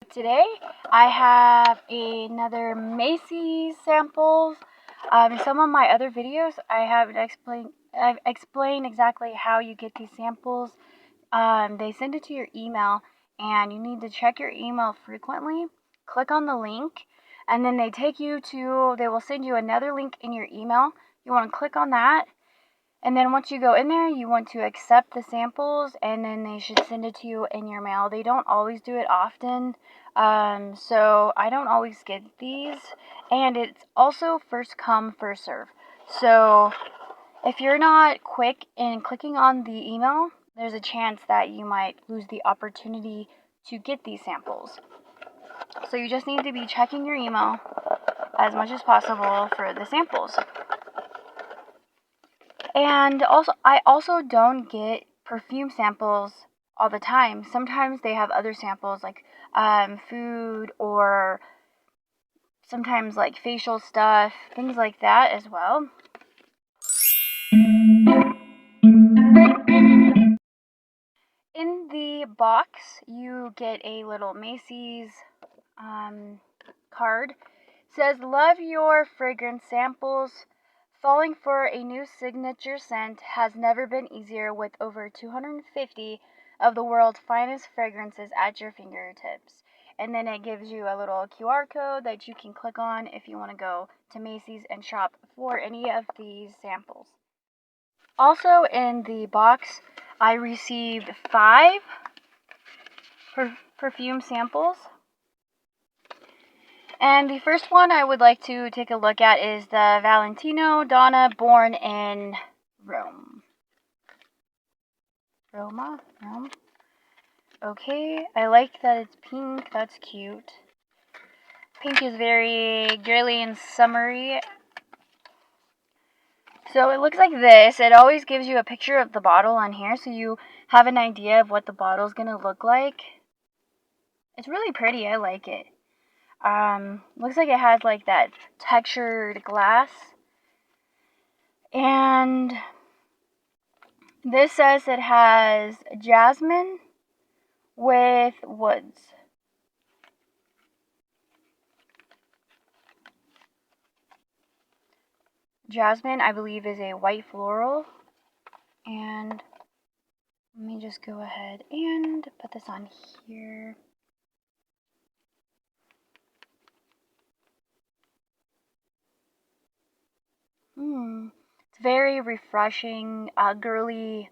Today I have another Macy samples. Some of my other videos I've explained exactly how you get these samples. They send it to your email, and you need to check your email frequently. Click on the link, and then they will send you another link in your email. You want to click on that, and then once you go in there, you want to accept the samples, and then they should send it to you in your mail. They don't always do it often, so I don't always get these. And it's also first come, first serve. So if you're not quick in clicking on the email, there's a chance that you might lose the opportunity to get these samples. So you just need to be checking your email as much as possible for the samples. And also, I also don't get perfume samples all the time. Sometimes they have other samples like food, or sometimes like facial stuff, things like that as well. In the box, you get a little Macy's card. It says, "Love your fragrance samples. Falling for a new signature scent has never been easier with over 250 of the world's finest fragrances at your fingertips." And then it gives you a little QR code that you can click on if you want to go to Macy's and shop for any of these samples. Also in the box, I received 5 perfume samples. And the first one I would like to take a look at is the Valentino Donna Born in Rome. Rome? Okay, I like that it's pink. That's cute. Pink is very girly and summery. So it looks like this. It always gives you a picture of the bottle on here, so you have an idea of what the bottle's gonna look like. It's really pretty. I like it. Looks like it has like that textured glass. And this says it has jasmine with woods. Jasmine, I believe, is a white floral. And let me just go ahead and put this on here. It's very refreshing, girly.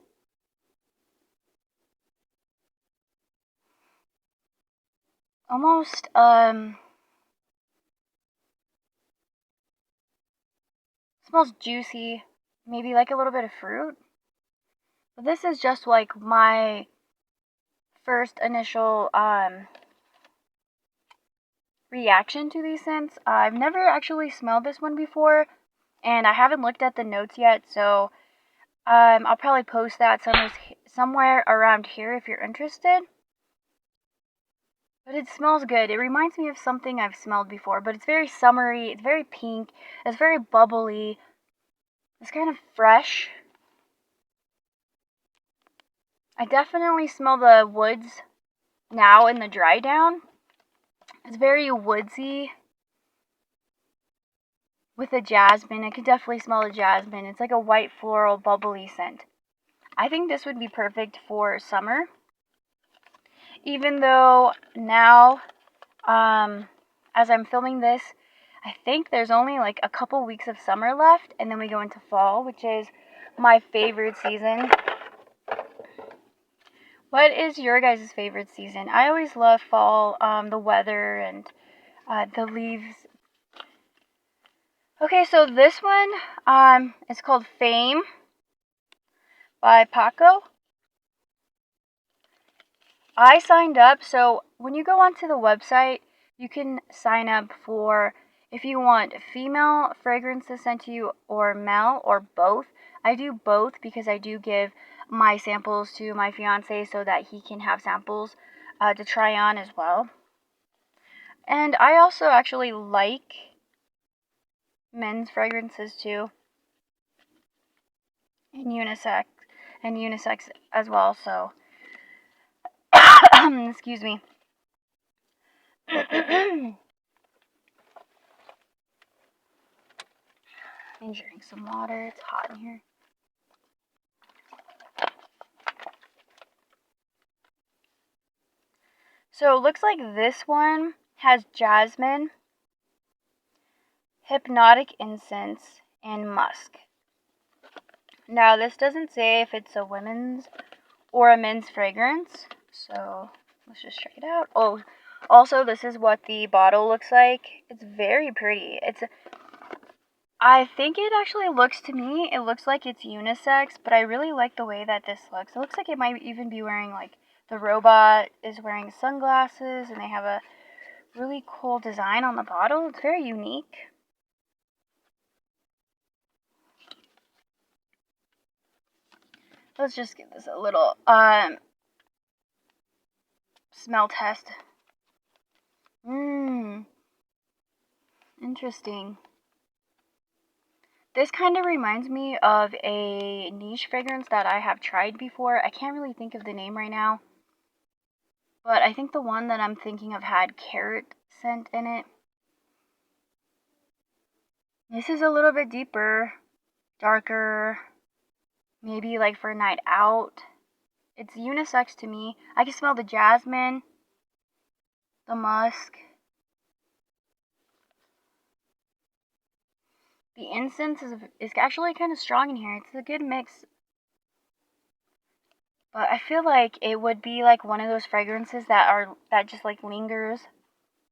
Almost, smells juicy. Maybe like a little bit of fruit. But this is just like my first initial, reaction to these scents. I've never actually smelled this one before, and I haven't looked at the notes yet, so I'll probably post that somewhere around here if you're interested. But it smells good. It reminds me of something I've smelled before, but it's very summery, it's very pink, it's very bubbly, it's kind of fresh. I definitely smell the woods now in the dry down. It's very woodsy with the jasmine. I could definitely smell the jasmine. It's like a white floral bubbly scent. I think this would be perfect for summer. Even though now, as I'm filming this, I think there's only like a couple weeks of summer left, and then we go into fall, which is my favorite season. What is your guys' favorite season? I always love fall, the weather and the leaves. Okay, so this one is called Fame by Paco. I signed up, so when you go onto the website, you can sign up for if you want female fragrances sent to you or male or both. I do both because I do give my samples to my fiance so that he can have samples to try on as well. And I also actually like men's fragrances too, and unisex as well, so excuse me. And drink some water. It's hot in here. So it looks like this one has jasmine, hypnotic incense, and musk. Now this doesn't say if it's a women's or a men's fragrance, so let's just check it out. Oh, also this is what the bottle looks like. It's very pretty. I think it actually looks, to me, it looks like it's unisex, but I really like the way that this looks. It looks like it might even be wearing, like, the robot is wearing sunglasses, and they have a really cool design on the bottle. It's very unique. Let's just give this a little smell test. Interesting. This kind of reminds me of a niche fragrance that I have tried before. I can't really think of the name right now, but I think the one that I'm thinking of had carrot scent in it. This is a little bit deeper, darker, maybe like for a night out. It's unisex to me. I can smell the jasmine, the musk. The incense is actually kind of strong in here. It's a good mix. But I feel like it would be like one of those fragrances that just like lingers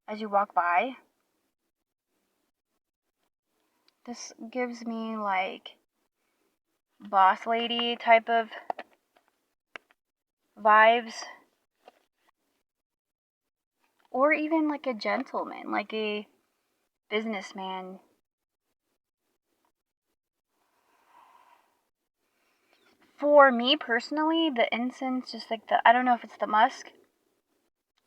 as you walk by. This gives me like boss lady type of vibes. Or even like a gentleman, like a businessman. For me personally, the incense, just like I don't know if it's the musk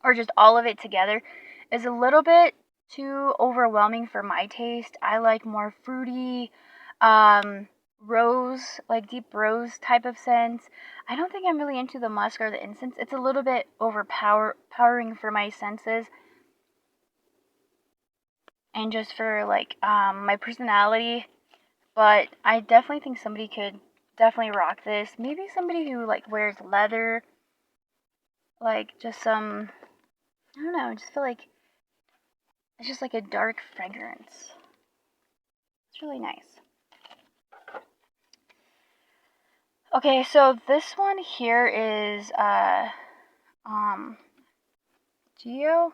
or just all of it together, is a little bit too overwhelming for my taste. I like more fruity, rose, like deep rose type of scents. I don't think I'm really into the musk or the incense. It's a little bit overpowering for my senses. And just for like my personality, but I definitely think somebody could definitely rock this. Maybe somebody who like wears leather, like just some, I don't know, I just feel like it's just like a dark fragrance. It's really nice. Okay, so this one here is Gio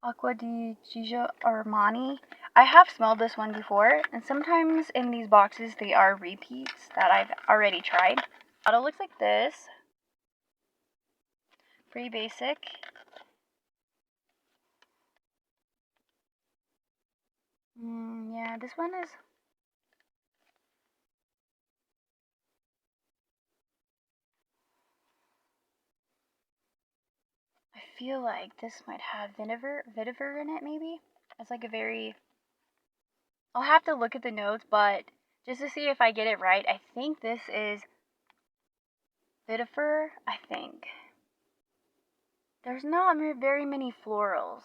Acqua di Gigio Armani. I have smelled this one before, and sometimes in these boxes they are repeats that I've already tried. Bottle looks like this. Pretty basic. Yeah, this one is. I feel like this might have vetiver in it, maybe. It's like a very. I'll have to look at the notes, but just to see if I get it right, I think this is vetiver. I think. There's not very many florals.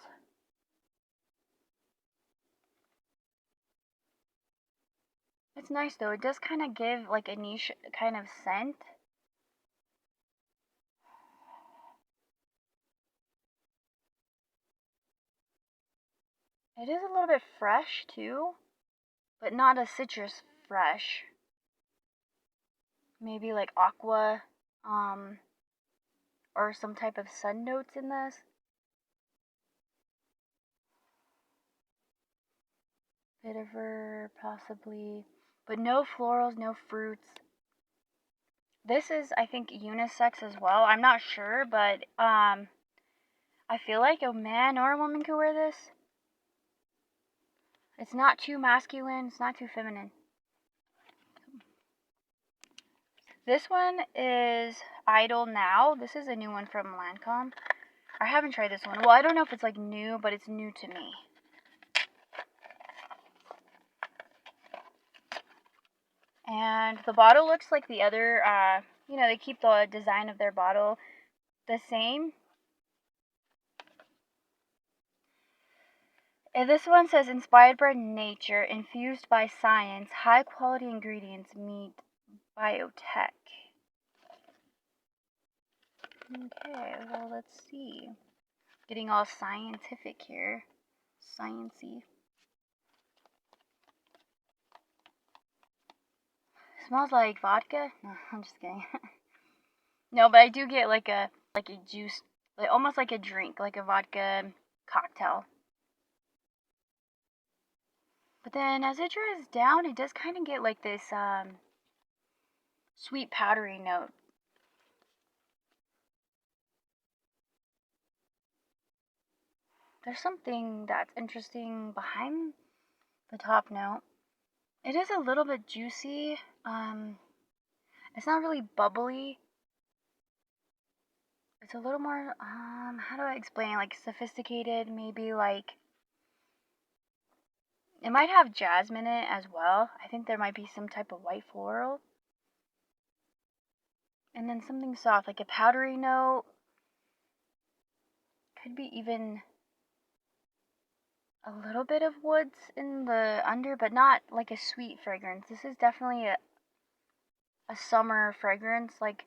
It's nice though. It does kind of give like a niche kind of scent. It is a little bit fresh too, but not a citrus fresh. Maybe like aqua, or some type of sun notes in this. Vetiver, possibly, but no florals, no fruits. This is, I think, unisex as well. I'm not sure, but I feel like a man or a woman could wear this. It's not too masculine. It's not too feminine. This one is Idle Now. This is a new one from Lancome. I haven't tried this one. Well, I don't know if it's like new, but it's new to me. And the bottle looks like the other, they keep the design of their bottle the same. And this one says, inspired by nature, infused by science, high quality ingredients meet biotech. Okay, well, let's see. Getting all scientific here. Sciencey. Smells like vodka? No, I'm just kidding. No, but I do get like a juice, like almost like a drink, like a vodka cocktail. But then as it dries down, it does kind of get like this sweet powdery note. There's something that's interesting behind the top note. It is a little bit juicy. It's not really bubbly. It's a little more, how do I explain? Like sophisticated, maybe like, it might have jasmine in it as well. I think there might be some type of white floral. And then something soft, like a powdery note. Could be even a little bit of woods in the under, but not like a sweet fragrance. This is definitely a summer fragrance. Like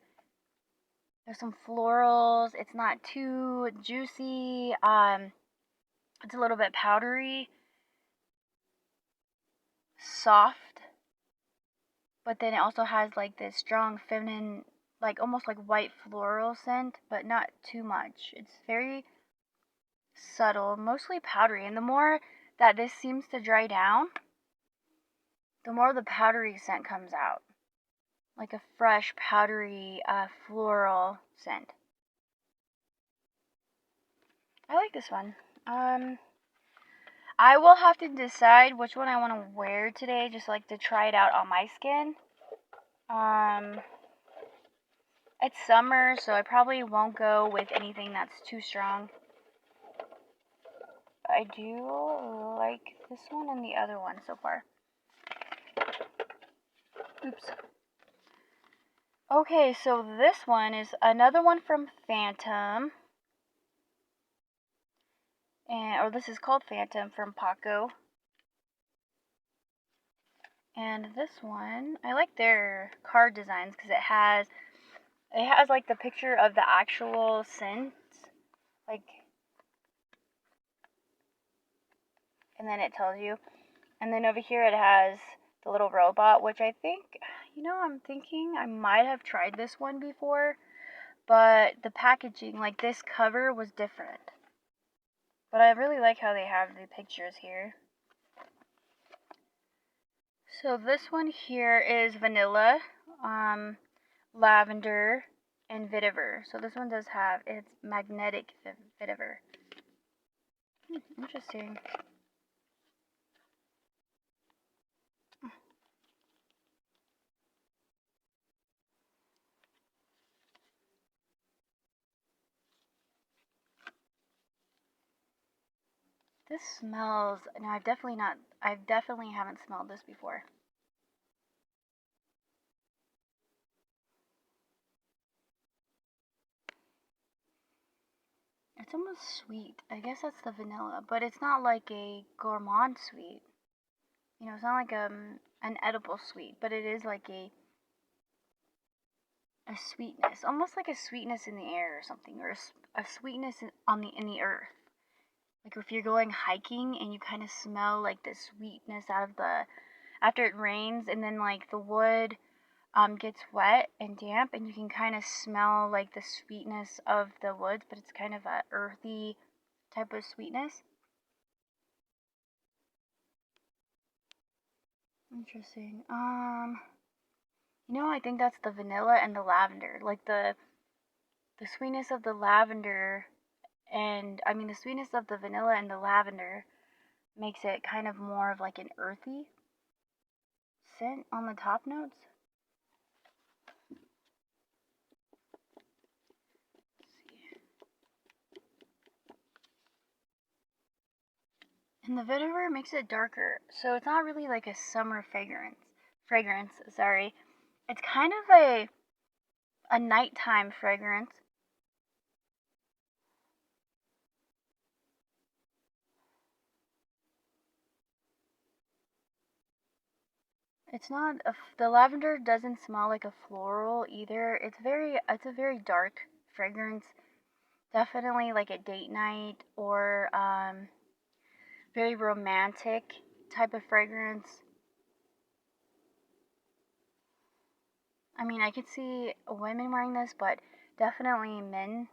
there's some florals. It's not too juicy. It's a little bit powdery, soft, but then it also has like this strong feminine, like almost like white floral scent, but not too much. It's very subtle, mostly powdery. And the more that this seems to dry down, the more the powdery scent comes out. Like a fresh, powdery, floral scent. I like this one. I will have to decide which one I want to wear today, just like to try it out on my skin. It's summer, so I probably won't go with anything that's too strong. I do like this one and the other one so far. Oops. Okay, so this one is another one from Phantom. Or this is called Phantom from Paco. And this one, I like their card designs because it has like the picture of the actual scent, like, and then it tells you. And then over here it has the little robot, which I think, I'm thinking I might have tried this one before, but the packaging, like this cover, was different. But I really like how they have the pictures here. So this one here is vanilla, lavender, and vetiver. So this one does have, it's magnetic vetiver. Interesting. This smells, no, I definitely haven't smelled this before. It's almost sweet. I guess that's the vanilla, but it's not like a gourmand sweet. It's not like an edible sweet, but it is like a sweetness, almost like a sweetness in the air or something, or a sweetness in the earth. Like if you're going hiking and you kind of smell like the sweetness out of after it rains, and then like the wood gets wet and damp, and you can kind of smell like the sweetness of the woods, but it's kind of a earthy type of sweetness. Interesting. I think that's the vanilla and the lavender. Like the sweetness of the lavender, and I mean the sweetness of the vanilla and the lavender makes it kind of more of like an earthy scent on the top notes. And the vetiver makes it darker, so it's not really like a summer fragrance, sorry. It's kind of a nighttime fragrance. It's not the lavender doesn't smell like a floral either. It's a very dark fragrance. Definitely like a date night or very romantic type of fragrance. I mean, I could see women wearing this, but definitely men.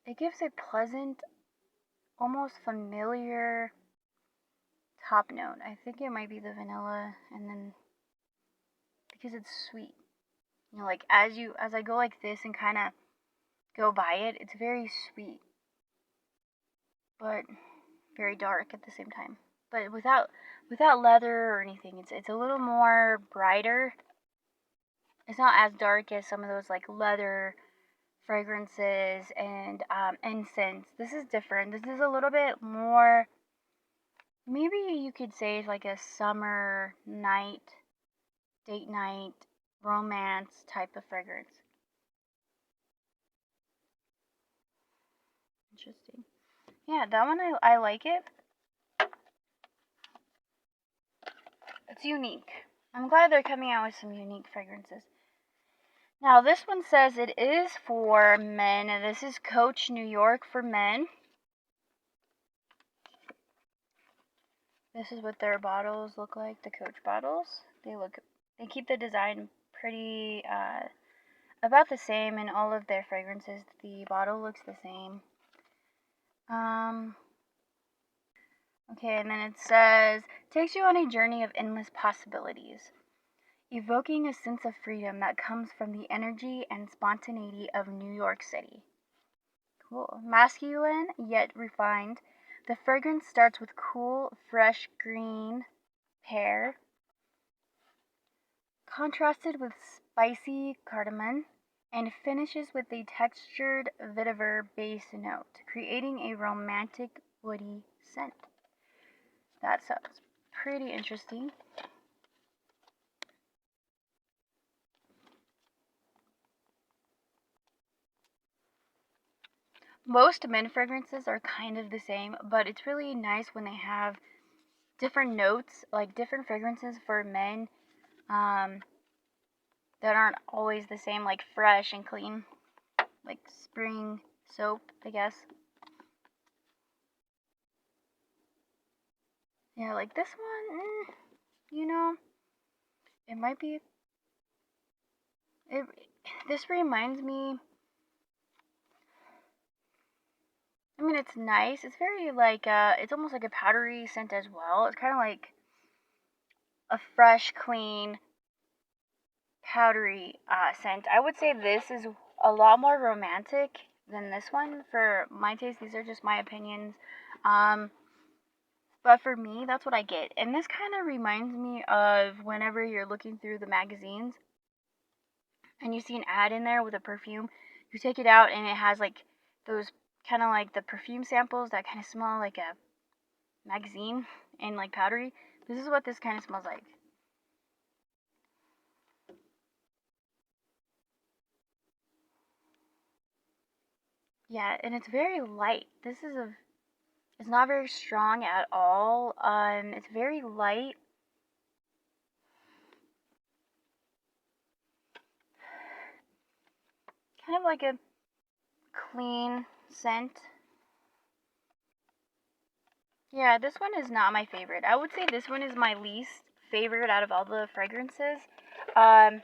It gives a pleasant, almost familiar top note. I think it might be the vanilla, and then because it's sweet. You know, like as I go like this and kind of go by it, it's very sweet, but very dark at the same time. But without leather or anything. It's a little more brighter. It's not as dark as some of those like leather fragrances and incense. This is different. This is a little bit more. Maybe you could say it's like a summer night, date night, romance type of fragrance. Interesting. Yeah, that one I like it. It's unique. I'm glad they're coming out with some unique fragrances. Now, this one says it is for men, and this is Coach New York for men. This is what their bottles look like, the Coach bottles. They keep the design pretty, about the same in all of their fragrances. The bottle looks the same. Okay, and then it says, takes you on a journey of endless possibilities, evoking a sense of freedom that comes from the energy and spontaneity of New York City. Cool. Masculine yet refined. The fragrance starts with cool, fresh green pear, contrasted with spicy cardamom, and finishes with a textured vetiver base note, creating a romantic woody scent. That sounds pretty interesting. Most men fragrances are kind of the same, but it's really nice when they have different notes, like different fragrances for men that aren't always the same, like fresh and clean, like spring soap, I guess. Yeah, like this one, you know, it might be. It. This reminds me. I mean, it's nice. It's very like it's almost like a powdery scent as well. It's kind of like a fresh, clean, powdery scent. I would say this is a lot more romantic than this one for my taste. These are just my opinions. Um, but for me, that's what I get. And this kind of reminds me of whenever you're looking through the magazines and you see an ad in there with a perfume, you take it out and it has like those kind of like the perfume samples that kind of smell like a magazine and like powdery. This is what this kind of smells like. Yeah, and it's very light. It's not very strong at all. It's very light. Kind of like a clean scent. Yeah, this one is not my favorite. I would say this one is my least favorite out of all the fragrances. Um,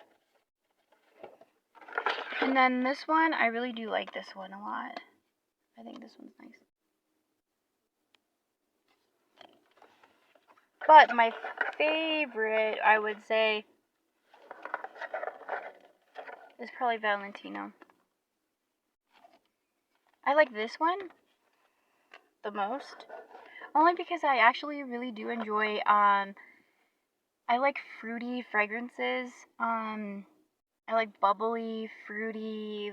and then this one, I really do like this one a lot. I think this one's nice. But my favorite, I would say, is probably Valentino. I like this one the most, only because I actually really do enjoy. I like fruity fragrances. I like bubbly, fruity,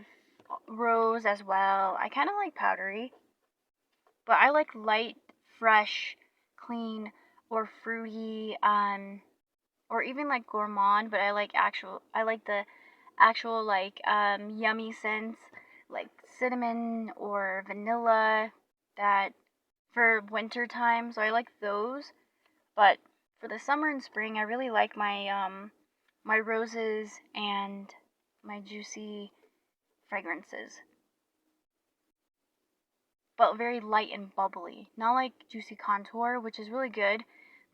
rose as well. I kind of like powdery, but I like light, fresh, clean, or fruity. Or even like gourmand. But I like the actual like yummy scents like cinnamon or vanilla that for winter time, so I like those. But for the summer and spring, I really like my roses and my juicy fragrances, but very light and bubbly. Not like juicy contour, which is really good,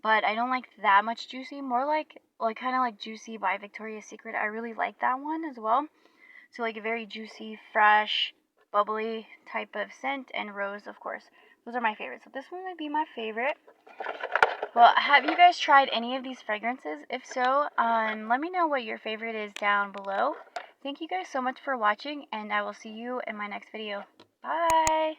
but I don't like that much juicy. More like kind of like Juicy by Victoria's Secret. I really like that one as well. So like a very juicy, fresh, bubbly type of scent, and rose, of course. Those are my favorites. So this one would be my favorite. Well, have you guys tried any of these fragrances? If so, let me know what your favorite is down below. Thank you guys so much for watching, and I will see you in my next video. Bye!